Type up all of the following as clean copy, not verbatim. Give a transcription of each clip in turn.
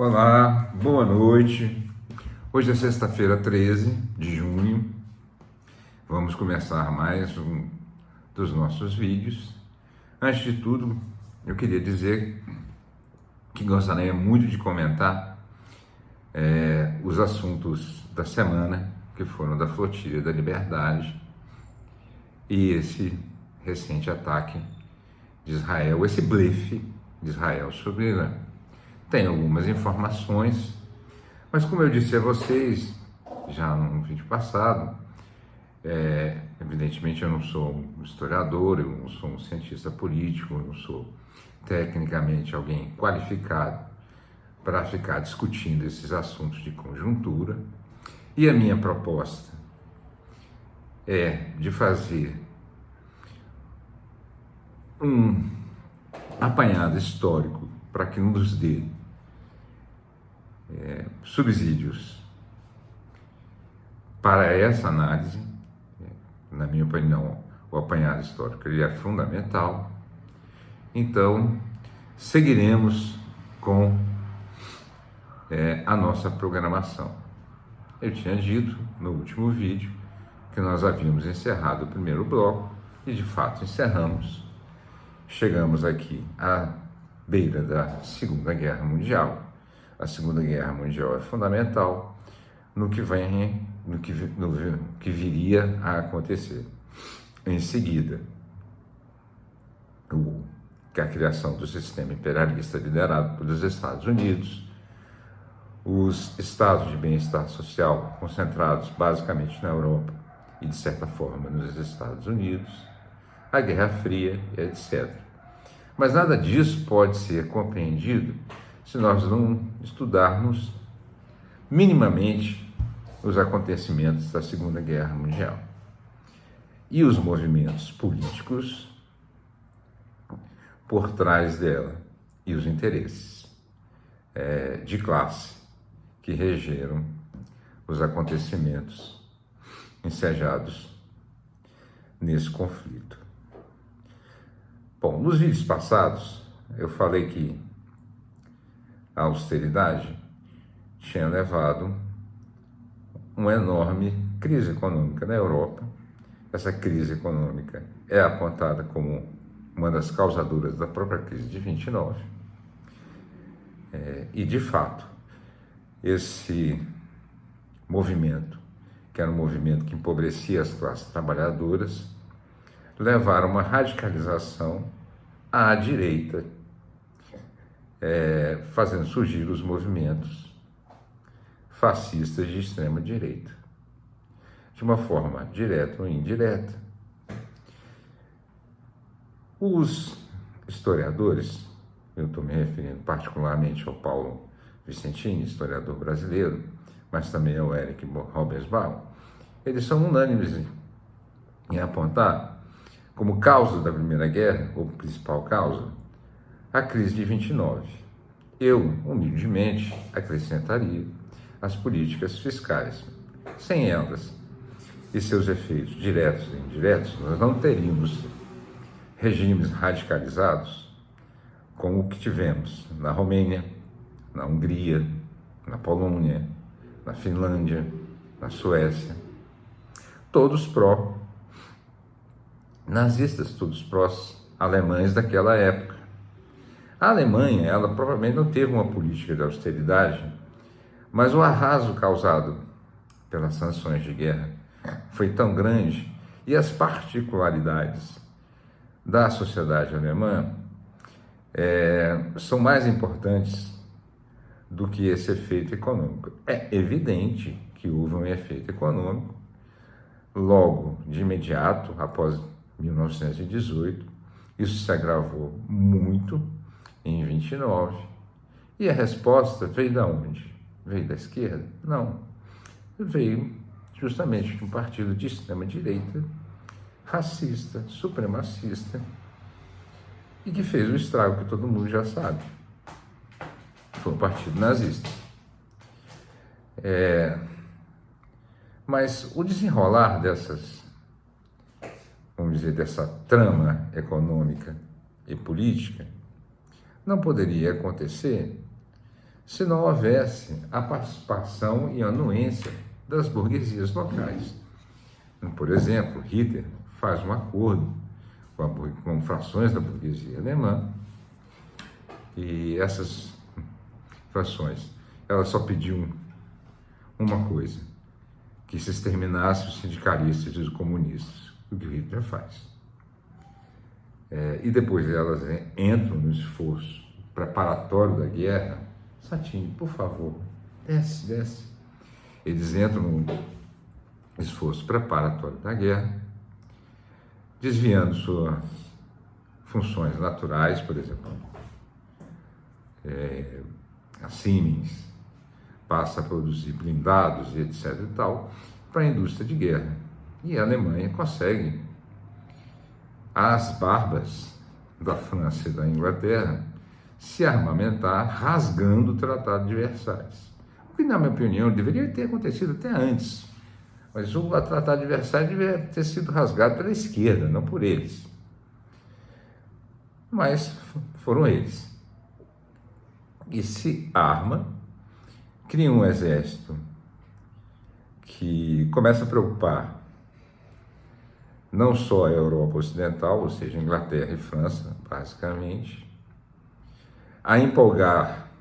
Olá, boa noite. Hoje é sexta-feira, 13 de junho. Vamos começar mais um dos nossos vídeos. Antes de tudo, eu queria dizer que gostaria muito de comentar os assuntos da semana, que foram da Flotilha da Liberdade e esse recente ataque de Israel, esse blefe de Israel sobre o Irã. Tem algumas informações, mas como eu disse a vocês já no vídeo passado, evidentemente eu não sou um historiador, eu não sou um cientista político, eu não sou tecnicamente alguém qualificado para ficar discutindo esses assuntos de conjuntura. E a minha proposta é de fazer um apanhado histórico para que nos dê subsídios para essa análise. Na minha opinião, o apanhado histórico ele é fundamental. Então, seguiremos com a nossa programação. Eu tinha dito no último vídeo que nós havíamos encerrado o primeiro bloco e, de fato, encerramos. Chegamos aqui à beira da Segunda Guerra Mundial. A Segunda Guerra Mundial é fundamental no que viria a acontecer. Em seguida, a criação do sistema imperialista liderado pelos Estados Unidos, os estados de bem-estar social concentrados basicamente na Europa e, de certa forma, nos Estados Unidos, a Guerra Fria, etc. Mas nada disso pode ser compreendido se nós não estudarmos minimamente os acontecimentos da Segunda Guerra Mundial e os movimentos políticos por trás dela e os interesses de classe que regeram os acontecimentos ensejados nesse conflito. Bom, nos vídeos passados eu falei que a austeridade tinha levado uma enorme crise econômica na Europa. Essa crise econômica é apontada como uma das causadoras da própria crise de 29. E, de fato, esse movimento, que era um movimento que empobrecia as classes trabalhadoras, levaram a uma radicalização à direita, fazendo surgir os movimentos fascistas de extrema direita, de uma forma direta ou indireta. Os historiadores, eu estou me referindo particularmente ao Paulo Vicentini, historiador brasileiro, mas também ao Eric Hobsbawm, eles são unânimes em apontar como causa da Primeira Guerra, ou principal causa, a crise de 29. Eu, humildemente, acrescentaria as políticas fiscais. Sem elas e seus efeitos diretos e indiretos, nós não teríamos regimes radicalizados como o que tivemos na Romênia, na Hungria, na Polônia, na Finlândia, na Suécia, todos pró-nazistas, todos pró-alemães daquela época. A Alemanha, ela provavelmente não teve uma política de austeridade, mas o arraso causado pelas sanções de guerra foi tão grande e as particularidades da sociedade alemã são mais importantes do que esse efeito econômico. É evidente que houve um efeito econômico logo, de imediato, após 1918, isso se agravou muito em 29, e a resposta veio de onde? Veio da esquerda? Não. Veio justamente de um partido de extrema-direita, racista, supremacista, e que fez o estrago que todo mundo já sabe. Foi o partido nazista. Mas o desenrolar dessa trama econômica e política não poderia acontecer se não houvesse a participação e anuência das burguesias locais. Por exemplo, Hitler faz um acordo com frações da burguesia alemã, e essas frações, elas só pediam uma coisa: que se exterminasse os sindicalistas e os comunistas, o que o Hitler faz. E depois elas entram no esforço preparatório da guerra. Satine, por favor, desce, desce. Eles entram no esforço preparatório da guerra, desviando suas funções naturais, por exemplo. A Siemens passa a produzir blindados e etc. e tal, para a indústria de guerra. E a Alemanha consegue, às barbas da França e da Inglaterra, se armamentar rasgando o Tratado de Versalhes. O que, na minha opinião, deveria ter acontecido até antes. Mas o Tratado de Versalhes deveria ter sido rasgado pela esquerda, não por eles. Mas foram eles. E se arma, cria um exército que começa a preocupar não só a Europa Ocidental, ou seja, Inglaterra e França, basicamente, a empolgar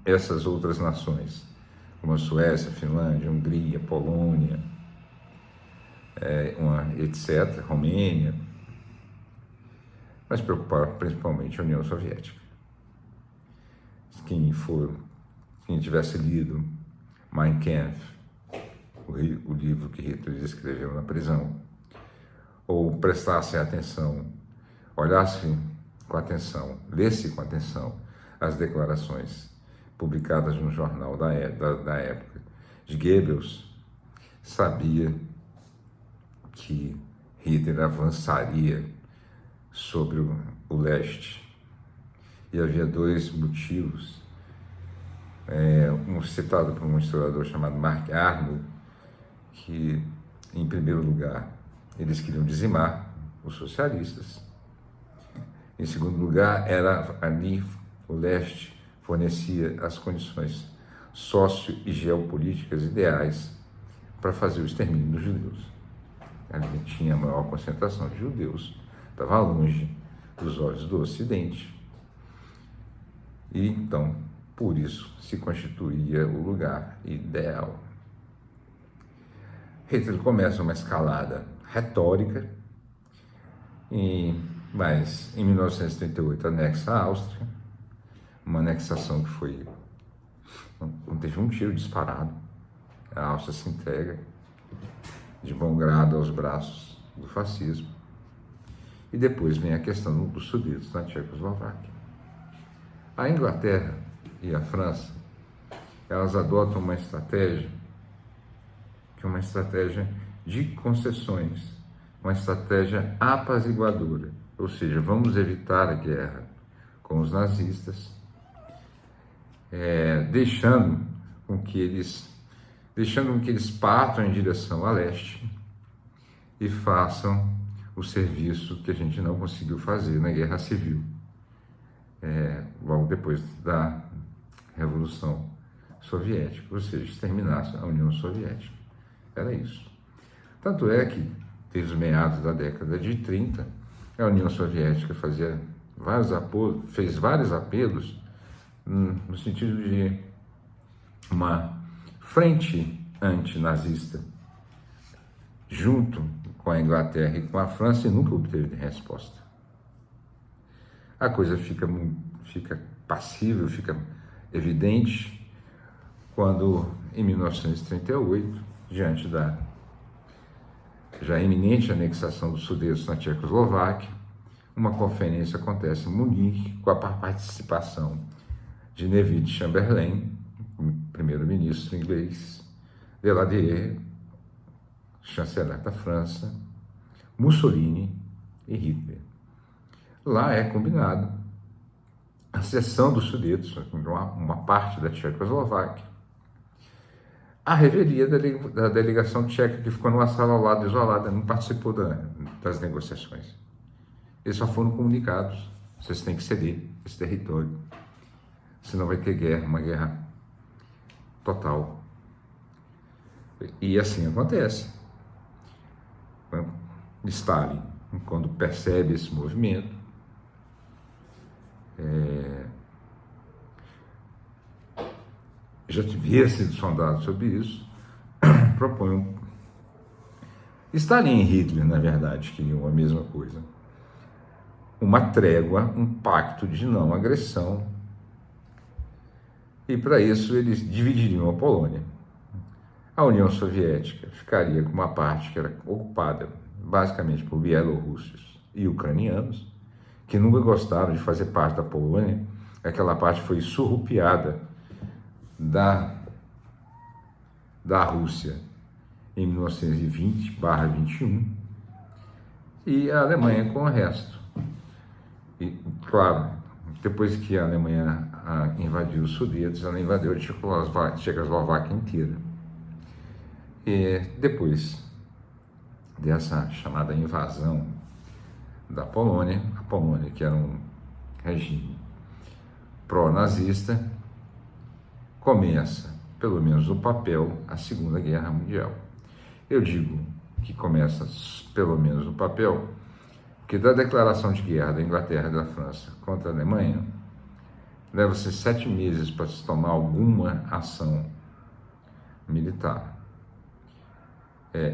essas outras nações, como a Suécia, Finlândia, Hungria, Polônia, etc., Romênia, mas preocupar principalmente a União Soviética. Quem tivesse lido Mein Kampf, o livro que Hitler escreveu na prisão, ou prestasse atenção, olhasse com atenção, lesse com atenção as declarações publicadas no jornal da época de Goebbels, sabia que Hitler avançaria sobre o leste. E havia dois motivos, um citado por um historiador chamado Mark Arnold, que, em primeiro lugar, eles queriam dizimar os socialistas. Em segundo lugar, era ali o leste fornecia as condições sócio e geopolíticas ideais para fazer o extermínio dos judeus. Ali tinha a maior concentração de judeus, estava longe dos olhos do Ocidente, e então, por isso, se constituía o lugar ideal. Hitler começa uma escalada retórica, mas em 1938 anexa a Áustria, uma anexação que não teve um tiro disparado. A Áustria se entrega de bom grado aos braços do fascismo. E depois vem a questão dos Sudetos na Tchecoslováquia. A Inglaterra e a França, elas adotam uma estratégia que é uma estratégia de concessões, uma estratégia apaziguadora, ou seja, vamos evitar a guerra com os nazistas, deixando com que eles partam em direção a leste e façam o serviço que a gente não conseguiu fazer na Guerra Civil, logo depois da Revolução Soviética, ou seja, exterminasse a União Soviética. Era isso. Tanto é que, desde os meados da década de 30, a União Soviética fez vários apelos no sentido de uma frente antinazista junto com a Inglaterra e com a França, e nunca obteve resposta. A coisa fica passível, fica evidente quando, em 1938, diante da já iminente anexação dos Sudetos na Tchecoslováquia, uma conferência acontece em Munique com a participação de Neville Chamberlain, primeiro-ministro inglês, Daladier, chanceler da França, Mussolini e Hitler. Lá é combinado a cessão dos Sudetos, uma parte da Tchecoslováquia, a revelia da delegação tcheca, que ficou numa sala ao lado, isolada, não participou das negociações. Eles só foram comunicados: vocês têm que ceder esse território, senão vai ter guerra, uma guerra total. E assim acontece. Stalin, quando percebe esse movimento, já havia sido sondado sobre isso, propõe Stalin e Hitler, na verdade, queriam a mesma coisa. Uma trégua, um pacto de não agressão, e para isso eles dividiriam a Polônia. A União Soviética ficaria com uma parte que era ocupada basicamente por bielorrussos e ucranianos, que nunca gostaram de fazer parte da Polônia. Aquela parte foi surrupiada da Rússia em 1920/21, e a Alemanha com o resto. E, claro, depois que a Alemanha invadiu os Sudetos, ela invadiu a Tchecoslováquia inteira. E depois dessa chamada invasão da Polônia, a Polônia, que era um regime pró-nazista, começa, pelo menos no papel, a Segunda Guerra Mundial. Eu digo que começa, pelo menos no papel, porque da declaração de guerra da Inglaterra e da França contra a Alemanha, leva-se 7 meses para se tomar alguma ação militar.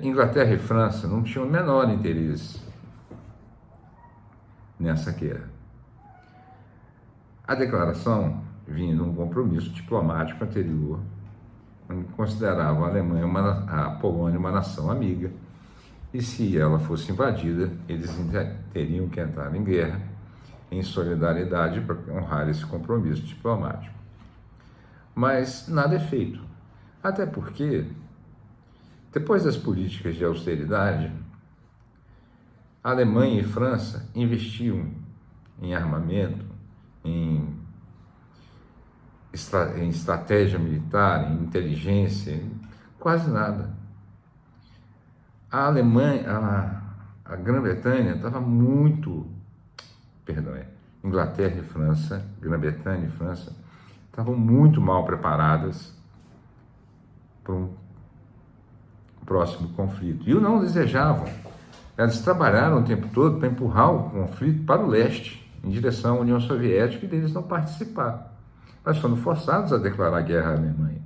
Inglaterra e França não tinham o menor interesse nessa guerra. A declaração vinha de um compromisso diplomático anterior, onde consideravam a Polônia uma nação amiga, e se ela fosse invadida, eles teriam que entrar em guerra em solidariedade para honrar esse compromisso diplomático. Mas nada é feito, até porque, depois das políticas de austeridade, a Alemanha e França investiam em armamento, em estratégia militar, em inteligência, quase nada. A Alemanha, a Grã-Bretanha estava Inglaterra e França, Grã-Bretanha e França, estavam muito mal preparadas para um próximo conflito. E o não desejavam. Elas trabalharam o tempo todo para empurrar o conflito para o leste, em direção à União Soviética, e deles não participar. Mas foram forçados a declarar guerra à Alemanha.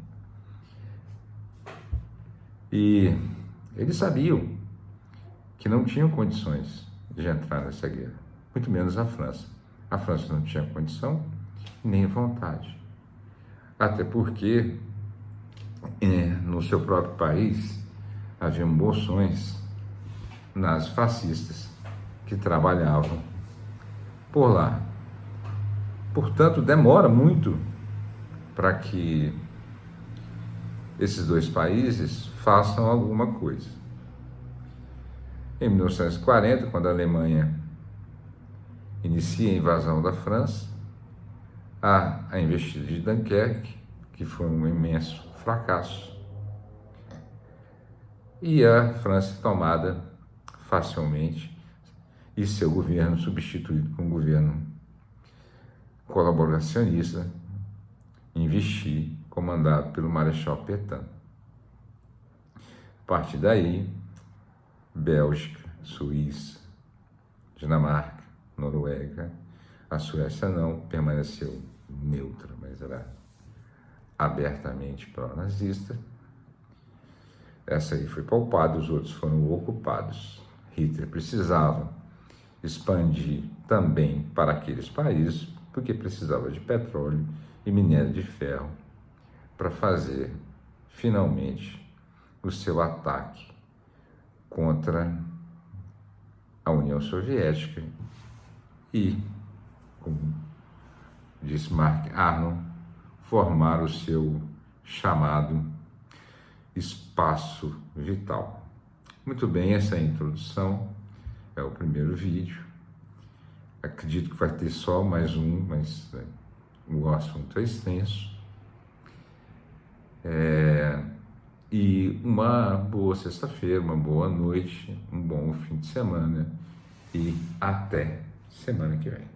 E eles sabiam que não tinham condições de entrar nessa guerra, muito menos a França. A França não tinha condição nem vontade. Até porque no seu próprio país haviam moções nazifascistas que trabalhavam por lá. Portanto, demora muito para que esses dois países façam alguma coisa. Em 1940, quando a Alemanha inicia a invasão da França, há a investida de Dunkerque, que foi um imenso fracasso, e a França tomada facilmente e seu governo substituído por um governo colaboracionista em Vichy, comandado pelo Marechal Pétain. A partir daí, Bélgica, Suíça, Dinamarca, Noruega, a Suécia não, permaneceu neutra, mas era abertamente pró-nazista. Essa aí foi poupada, os outros foram ocupados. Hitler precisava expandir também para aqueles países, porque precisava de petróleo e minério de ferro para fazer, finalmente, o seu ataque contra a União Soviética e, como disse Mark Arnold, formar o seu chamado espaço vital. Muito bem, essa é a introdução, é o primeiro vídeo. Acredito que vai ter só mais um, mas o assunto é extenso. E uma boa sexta-feira, uma boa noite, um bom fim de semana e até semana que vem.